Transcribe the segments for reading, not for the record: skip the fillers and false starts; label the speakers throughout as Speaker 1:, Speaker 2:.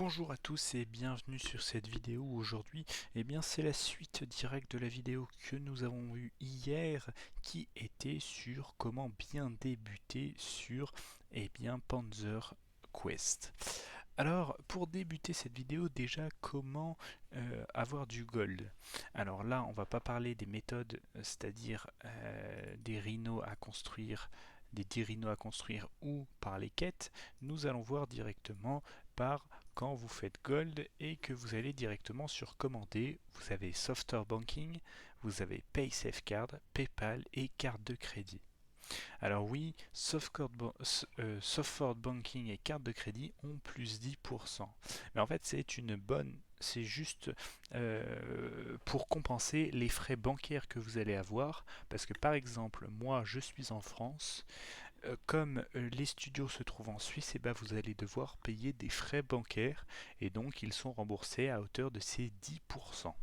Speaker 1: Bonjour à tous et bienvenue sur cette vidéo. Aujourd'hui, c'est la suite directe de la vidéo que nous avons eue hier qui était sur comment bien débuter sur Panzer Quest. Alors, pour débuter cette vidéo, déjà, comment avoir du gold? Alors là, on va pas parler des méthodes, c'est-à-dire des rhinos à construire, des 10 rhinos à construire ou par les quêtes. Nous allons voir directement par quand vous faites gold et que vous allez directement sur commander. Vous avez Software Banking, vous avez PaySafeCard, PayPal et carte de crédit. Alors oui, Software Banking et carte de crédit ont plus 10%. Mais en fait, c'est juste pour compenser les frais bancaires que vous allez avoir. Parce que par exemple, moi, je suis en France. Comme les studios se trouvent en Suisse, vous allez devoir payer des frais bancaires. Et donc, ils sont remboursés à hauteur de ces 10%.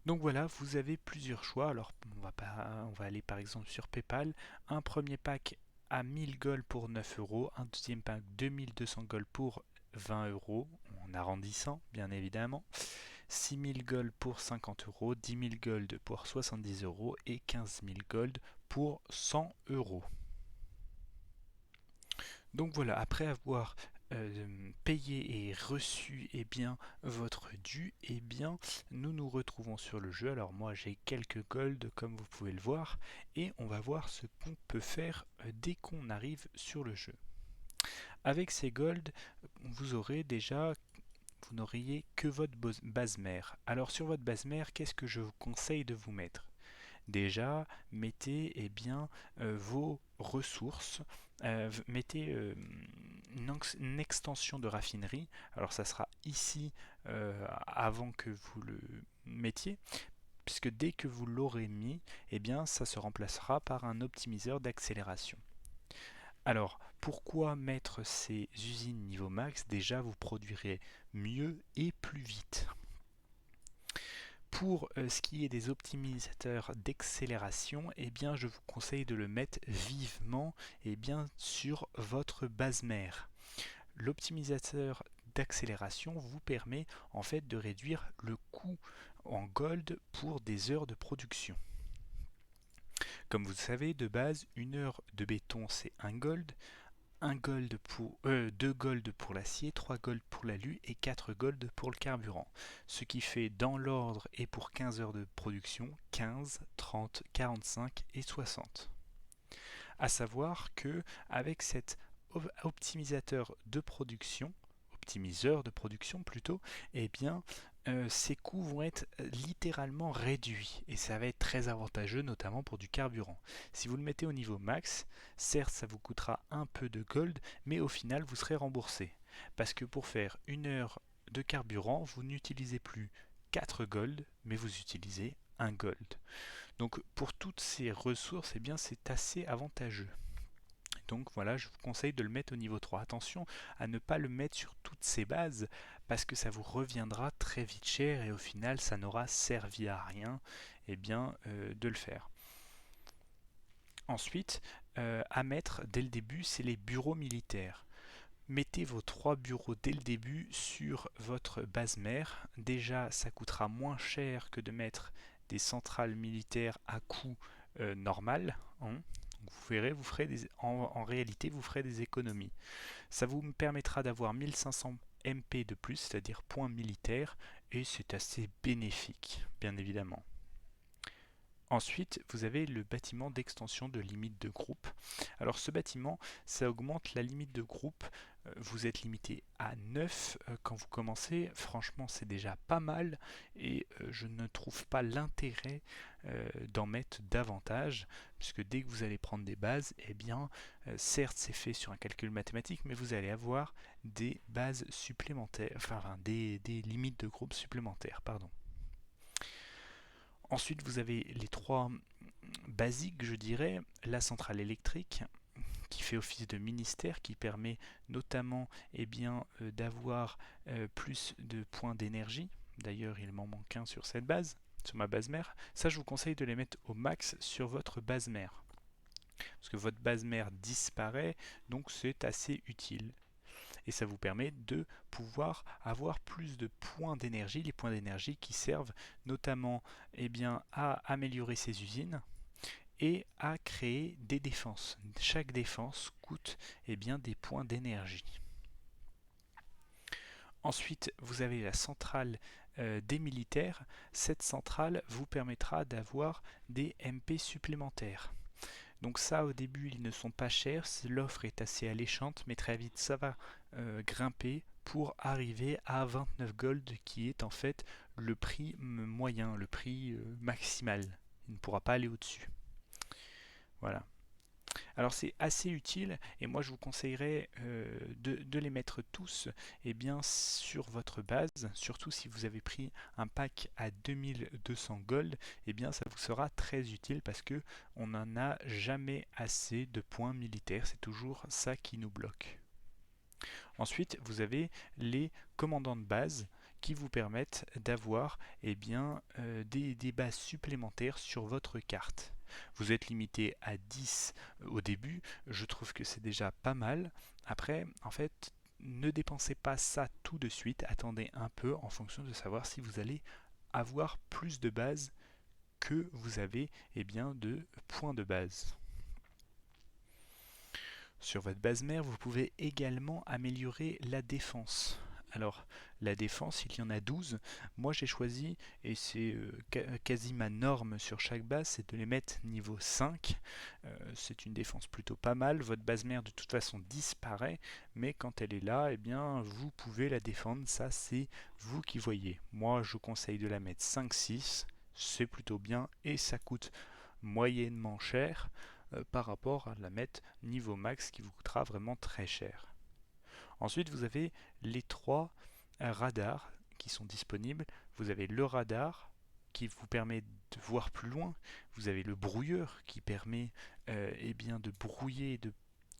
Speaker 1: Donc voilà, vous avez plusieurs choix. Alors on va aller par exemple sur PayPal. Un premier pack à 1000 gold pour 9 euros. Un deuxième pack 2200 gold pour 20 euros, en arrondissant bien évidemment. 6000 gold pour 50 euros. 10 000 gold pour 70 euros. Et 15 000 gold pour 100 euros. Donc voilà, après avoir payé et reçu votre dû, nous nous retrouvons sur le jeu. Alors moi j'ai quelques gold comme vous pouvez le voir et on va voir ce qu'on peut faire dès qu'on arrive sur le jeu. Avec ces gold, vous n'auriez que votre base mère. Alors sur votre base mère, qu'est-ce que je vous conseille de vous mettre? Déjà, mettez vos ressources, mettez une extension de raffinerie. Alors ça sera ici avant que vous le mettiez, puisque dès que vous l'aurez mis, ça se remplacera par un optimiseur d'accélération. Alors, pourquoi mettre ces usines niveau max? Déjà, vous produirez mieux et plus vite. Pour ce qui est des optimisateurs d'accélération, je vous conseille de le mettre vivement sur votre base mère. L'optimisateur d'accélération vous permet en fait de réduire le coût en gold pour des heures de production. Comme vous le savez, de base, une heure de béton c'est 1 gold, 2 gold pour l'acier, 3 gold pour l'alu et 4 gold pour le carburant. Ce qui fait dans l'ordre et pour 15 heures de production 15, 30, 45 et 60. A savoir que avec cet optimisateur de production, optimiseur de production plutôt, ces coûts vont être littéralement réduits et ça va être très avantageux notamment pour du carburant. Si vous le mettez au niveau max, certes ça vous coûtera un peu de gold, mais au final vous serez remboursé. Parce que pour faire une heure de carburant, vous n'utilisez plus 4 gold, mais vous utilisez 1 gold. Donc pour toutes ces ressources, c'est assez avantageux. Donc voilà, je vous conseille de le mettre au niveau 3. Attention à ne pas le mettre sur toutes ces bases parce que ça vous reviendra très vite cher et au final ça n'aura servi à rien de le faire. Ensuite, à mettre dès le début, c'est les bureaux militaires. Mettez vos 3 bureaux dès le début sur votre base mère. Déjà, ça coûtera moins cher que de mettre des centrales militaires à coût normal. Hein. Vous verrez, en réalité, vous ferez des économies. Ça vous permettra d'avoir 1500 MP de plus, c'est-à-dire points militaires, et c'est assez bénéfique, bien évidemment. Ensuite, vous avez le bâtiment d'extension de limite de groupe. Alors ce bâtiment, ça augmente la limite de groupe. Vous êtes limité à 9 quand vous commencez. Franchement, c'est déjà pas mal et je ne trouve pas l'intérêt d'en mettre davantage puisque dès que vous allez prendre des bases, certes c'est fait sur un calcul mathématique, mais vous allez avoir des bases supplémentaires, des limites de groupe supplémentaires, pardon. Ensuite, vous avez les 3 basiques, je dirais, la centrale électrique qui fait office de ministère, qui permet notamment d'avoir plus de points d'énergie. D'ailleurs, il m'en manque un sur cette base, sur ma base mère. Ça, je vous conseille de les mettre au max sur votre base mère. Parce que votre base mère disparaît, donc c'est assez utile. et ça vous permet de pouvoir avoir plus de points d'énergie, les points d'énergie qui servent notamment à améliorer ces usines et à créer des défenses. Chaque défense coûte des points d'énergie. Ensuite, vous avez la centrale des militaires. Cette centrale vous permettra d'avoir des MP supplémentaires. Donc ça, au début, ils ne sont pas chers. L'offre est assez alléchante, mais très vite, ça va grimper pour arriver à 29 gold, qui est en fait le prix moyen, le prix maximal. Il ne pourra pas aller au-dessus. Voilà. Alors c'est assez utile et moi je vous conseillerais de les mettre tous sur votre base, surtout si vous avez pris un pack à 2200 gold, ça vous sera très utile parce que on n'en a jamais assez de points militaires, c'est toujours ça qui nous bloque. Ensuite, vous avez les commandants de base qui vous permettent d'avoir des bases supplémentaires sur votre carte. Vous êtes limité à 10 au début, je trouve que c'est déjà pas mal. Après, en fait, ne dépensez pas ça tout de suite, attendez un peu en fonction de savoir si vous allez avoir plus de bases que vous avez de points de base. Sur votre base mère, vous pouvez également améliorer la défense. Alors, la défense, il y en a 12. Moi, j'ai choisi, et c'est quasi ma norme sur chaque base, c'est de les mettre niveau 5. C'est une défense plutôt pas mal. Votre base mère, de toute façon, disparaît, mais quand elle est là, vous pouvez la défendre. Ça, c'est vous qui voyez. Moi, je conseille de la mettre 5-6. C'est plutôt bien, et ça coûte moyennement cher par rapport à la mettre niveau max qui vous coûtera vraiment très cher. Ensuite, vous avez les trois radars qui sont disponibles. Vous avez le radar qui vous permet de voir plus loin. Vous avez le brouilleur qui permet de brouiller,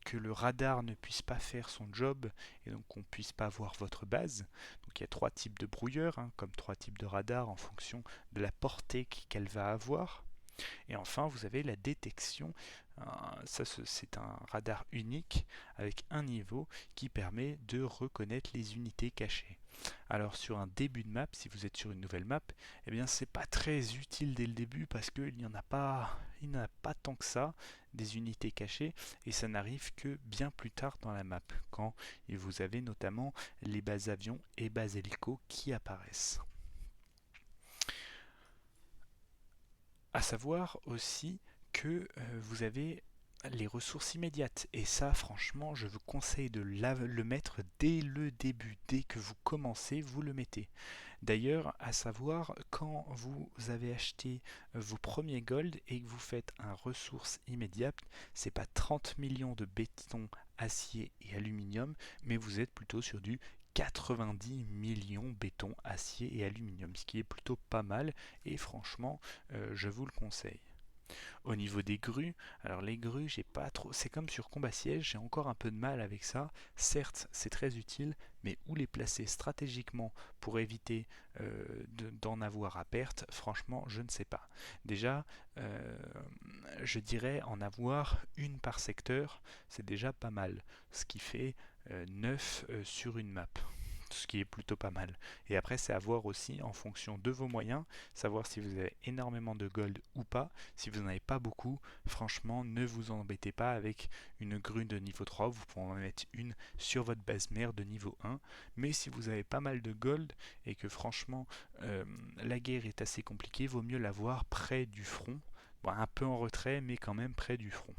Speaker 1: que le radar ne puisse pas faire son job et donc qu'on ne puisse pas voir votre base. Donc il y a trois types de brouilleurs, comme trois types de radars en fonction de la portée qu'elle va avoir. Et enfin, vous avez la détection. Ça, c'est un radar unique avec un niveau qui permet de reconnaître les unités cachées. Alors sur un début de map, si vous êtes sur une nouvelle map, c'est pas très utile dès le début parce qu'il n'y en a pas, tant que ça des unités cachées et ça n'arrive que bien plus tard dans la map quand vous avez notamment les bases avions et bases hélico qui apparaissent. À savoir aussi que vous avez les ressources immédiates. Et ça, franchement, je vous conseille de le mettre dès le début. Dès que vous commencez, vous le mettez. D'ailleurs, à savoir, quand vous avez acheté vos premiers gold et que vous faites un ressource immédiate, c'est pas 30 millions de béton, acier et aluminium, mais vous êtes plutôt sur du 90 millions béton, acier et aluminium, ce qui est plutôt pas mal et franchement, je vous le conseille. Au niveau des grues, alors les grues, j'ai pas trop. C'est comme sur combat siège, j'ai encore un peu de mal avec ça. Certes, c'est très utile, mais où les placer stratégiquement pour éviter d'en avoir à perte, franchement, je ne sais pas. Déjà, je dirais en avoir une par secteur, c'est déjà pas mal. Ce qui fait 9 sur une map. Ce qui est plutôt pas mal. Et après, c'est à voir aussi en fonction de vos moyens, savoir si vous avez énormément de gold ou pas. Si vous n'en avez pas beaucoup, franchement, ne vous embêtez pas avec une grue de niveau 3. Vous pouvez en mettre une sur votre base mère de niveau 1. Mais si vous avez pas mal de gold et que franchement, la guerre est assez compliquée, vaut mieux l'avoir près du front. Bon, un peu en retrait, mais quand même près du front.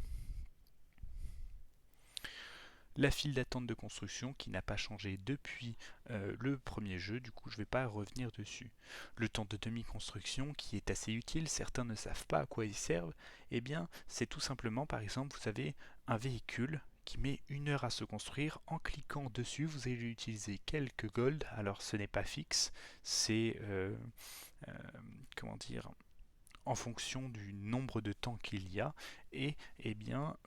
Speaker 1: La file d'attente de construction qui n'a pas changé depuis le premier jeu, du coup je ne vais pas revenir dessus. Le temps de demi-construction qui est assez utile, certains ne savent pas à quoi il sert, c'est tout simplement par exemple vous avez un véhicule qui met 1 heure à se construire, en cliquant dessus vous allez utiliser quelques gold, alors ce n'est pas fixe, c'est comment dire, en fonction du nombre de temps qu'il y a et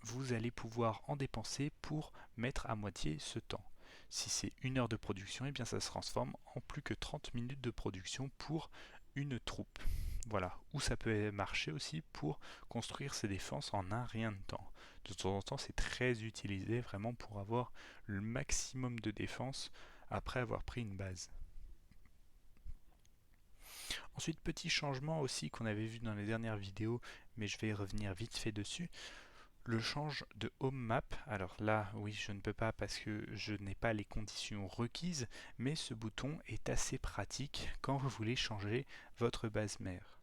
Speaker 1: vous allez pouvoir en dépenser pour mettre à moitié ce temps. Si c'est 1 heure de production, ça se transforme en plus que 30 minutes de production pour une troupe. Voilà, ou ça peut marcher aussi pour construire ses défenses en un rien de temps. De temps en temps, c'est très utilisé vraiment pour avoir le maximum de défense après avoir pris une base. Ensuite, petit changement aussi qu'on avait vu dans les dernières vidéos, mais je vais revenir vite fait dessus. Le change de home map, alors là, oui, je ne peux pas parce que je n'ai pas les conditions requises, mais ce bouton est assez pratique quand vous voulez changer votre base mère.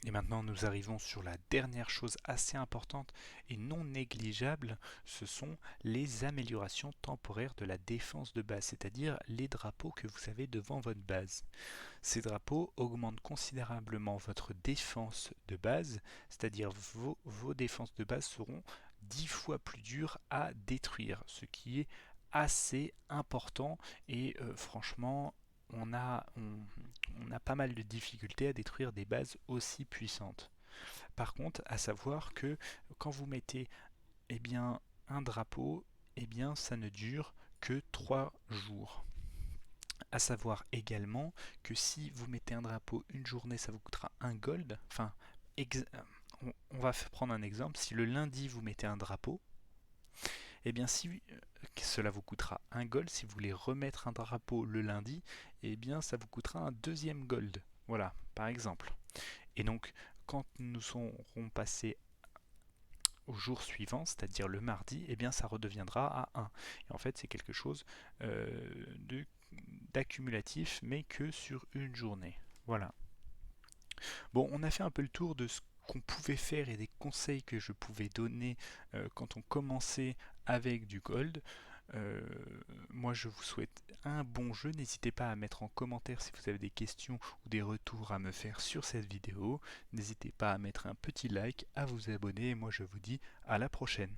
Speaker 1: Et maintenant, nous arrivons sur la dernière chose assez importante et non négligeable, ce sont les améliorations temporaires de la défense de base, c'est-à-dire les drapeaux que vous avez devant votre base. Ces drapeaux augmentent considérablement votre défense de base, c'est-à-dire vos défenses de base seront 10 fois plus dures à détruire, ce qui est assez important et franchement on a pas mal de difficultés à détruire des bases aussi puissantes. Par contre, à savoir que quand vous mettez eh bien, un drapeau, eh bien, ça ne dure que 3 jours. À savoir également que si vous mettez un drapeau une journée, ça vous coûtera un gold. Enfin, on va prendre un exemple. Si le lundi vous mettez un drapeau, eh bien si cela vous coûtera un gold, si vous voulez remettre un drapeau le lundi, eh bien ça vous coûtera un deuxième gold. Voilà, par exemple. Et donc, quand nous serons passés au jour suivant, c'est-à-dire le mardi, eh bien ça redeviendra à 1. Et en fait, c'est quelque chose d'accumulatif, mais que sur une journée. Voilà. Bon, on a fait un peu le tour de ce qu'on pouvait faire et des conseils que je pouvais donner quand on commençait avec du gold. Euh, Moi je vous souhaite un bon jeu, n'hésitez pas à mettre en commentaire si vous avez des questions ou des retours à me faire sur cette vidéo, n'hésitez pas à mettre un petit like, à vous abonner et moi je vous dis à la prochaine.